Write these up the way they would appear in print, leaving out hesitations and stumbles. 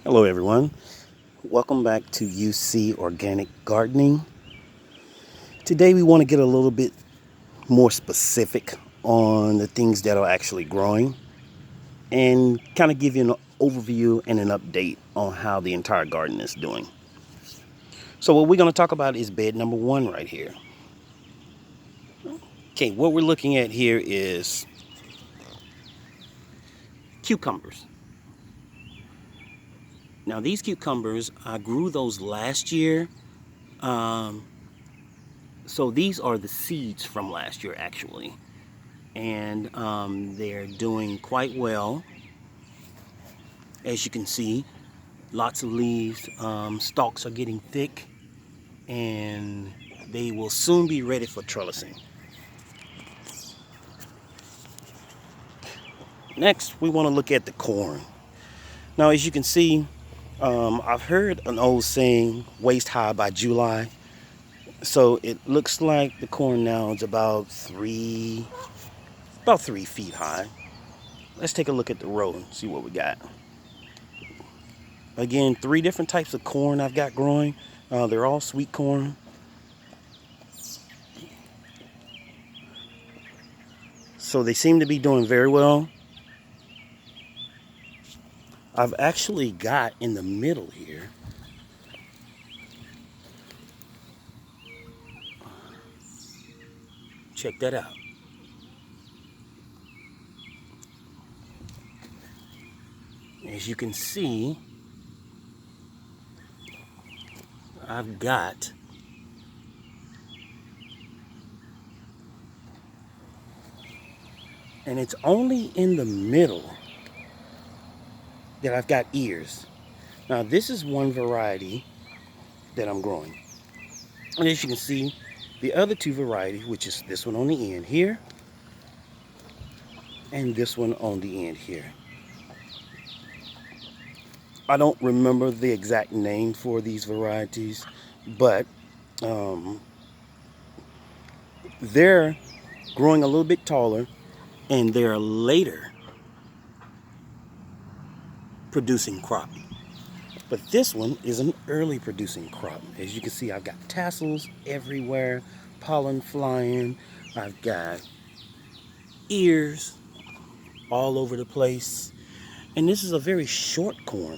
Hello everyone, welcome back to UC Organic Gardening. Today we want to get a little bit more specific on the things that are actually growing and kind of give you an overview and an update on how the entire garden is doing. So what we're going to talk about is bed number 1 right here. Okay, what we're looking at here is cucumbers. Now these cucumbers, I grew those last year. So these are the seeds from last year actually. And they're doing quite well. As you can see, lots of leaves, stalks are getting thick, and they will soon be ready for trellising. Next, we want to look at the corn. Now, as you can see, I've heard an old saying, waist high by July. So it looks like the corn now is about 3 feet high. Let's take a look at the row and see what we got. Again, 3 different types of corn I've got growing. They're all sweet corn. So they seem to be doing very well. I've actually got in the middle here check that out. As you can see, I've got and it's only in the middle that I've got ears. Now this is one variety that I'm growing. And as you can see, the other 2 varieties, which is this one on the end here and this one on the end here. I don't remember the exact name for these varieties, but they're growing a little bit taller and they're later producing crop. But this one is an early producing crop. As you can see, I've got tassels everywhere, pollen flying. I've got ears all over the place. And this is a very short corn.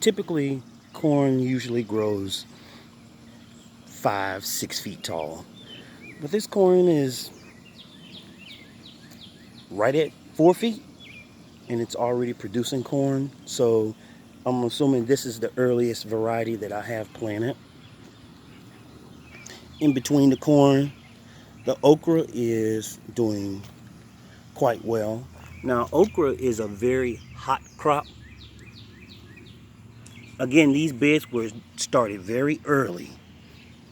Typically, corn usually grows 5-6 feet tall. But this corn is right at 4 feet and it's already producing corn. So I'm assuming this is the earliest variety that I have planted. In between the corn, the okra is doing quite well. Now, okra is a very hot crop. Again, these beds were started very early,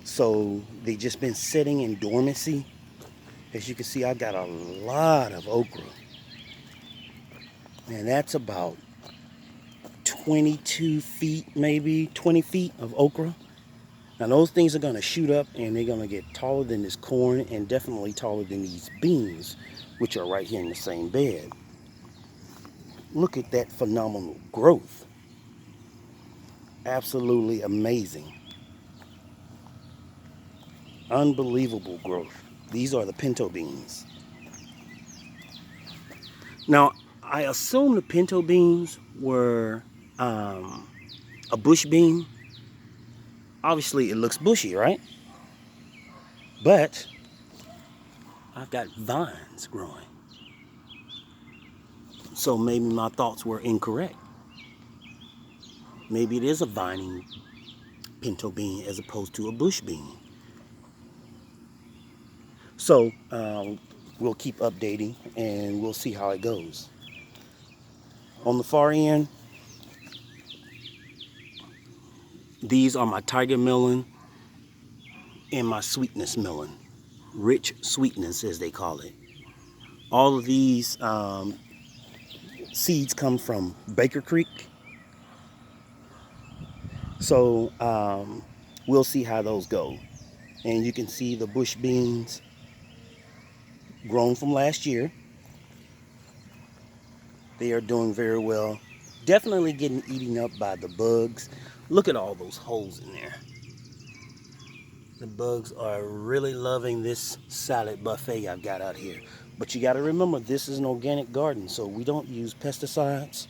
so they just been sitting in dormancy. As you can see, I got a lot of okra, and that's about 22 feet, maybe 20 feet of okra. Now those things are going to shoot up and they're going to get taller than this corn and definitely taller than these beans, which are right here in the same bed. Look at that phenomenal growth. Absolutely amazing. Unbelievable growth. These are the pinto beans. Now, I assume the pinto beans were a bush bean. Obviously, it looks bushy, right? But I've got vines growing. So maybe my thoughts were incorrect. Maybe it is a vining pinto bean as opposed to a bush bean. So we'll keep updating and we'll see how it goes. On the far end, these are my tiger melon and my sweetness melon. Rich sweetness, as they call it. All of these seeds come from Baker Creek. So we'll see how those go. And you can see the bush beans grown from last year. They are doing very well. definitely getting eaten up by the bugs. Look at all those holes in there. The bugs are really loving this salad buffet I've got out here. But you got to remember, this is an organic garden, so we don't use pesticides.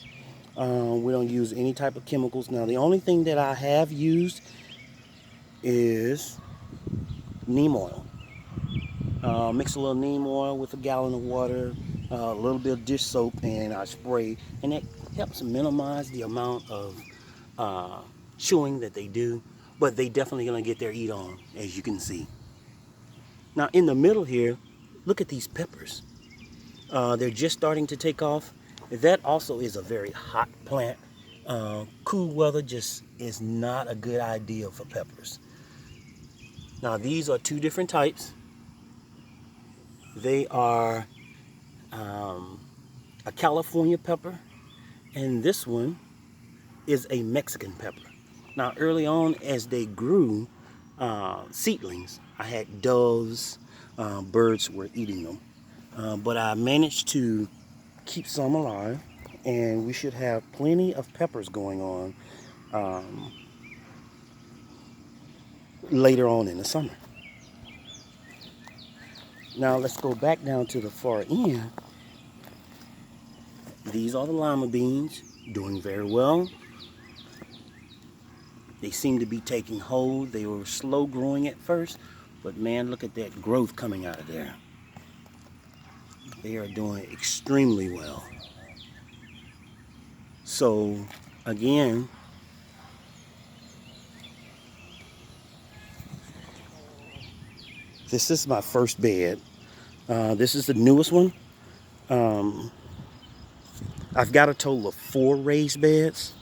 We don't use any type of chemicals. Now, the only thing that I have used is neem oil. Mix a little neem oil with a gallon of water, a little bit of dish soap, and I spray. And it helps minimize the amount of chewing that they do. But they definitely gonna get their eat on, as you can see. Now in the middle here, look at these peppers. They're just starting to take off. That also is a very hot plant. Cool weather just is not a good idea for peppers. Now these are two different types. They are a California pepper, and this one is a Mexican pepper. Now early on, as they grew seedlings, I had doves, birds were eating them. But I managed to keep some alive, and we should have plenty of peppers going on later on in the summer. Now let's go back down to the far end. These are the lima beans, doing very well. They seem to be taking hold. They were slow growing at first, but man, look at that growth coming out of there. They are doing extremely well. So again, this is my first bed. This is the newest one. I've got a total of 4 raised beds.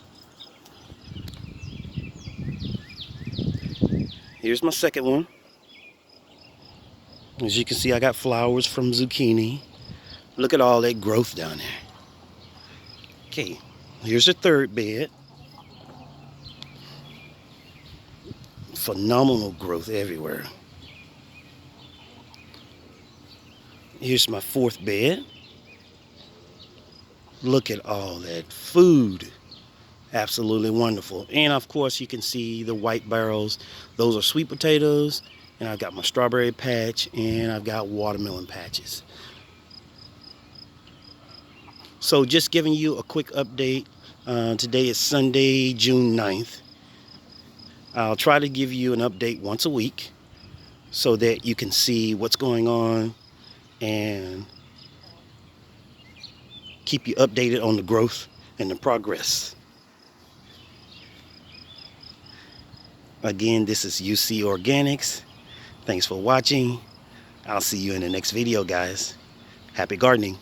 Here's my second one. As you can see, I got flowers from zucchini. Look at all that growth down there. Okay, here's the third bed. Phenomenal growth everywhere. Here's my fourth bed. Look at all that food. Absolutely wonderful. And of course you can see the white barrels. Those are sweet potatoes. And I've got my strawberry patch, and I've got watermelon patches. So just giving you a quick update. Today is Sunday, June 9th. I'll try to give you an update once a week so that you can see what's going on and keep you updated on the growth and the progress. Again, this is UC Organics. Thanks for watching. I'll see you in the next video, guys. Happy gardening.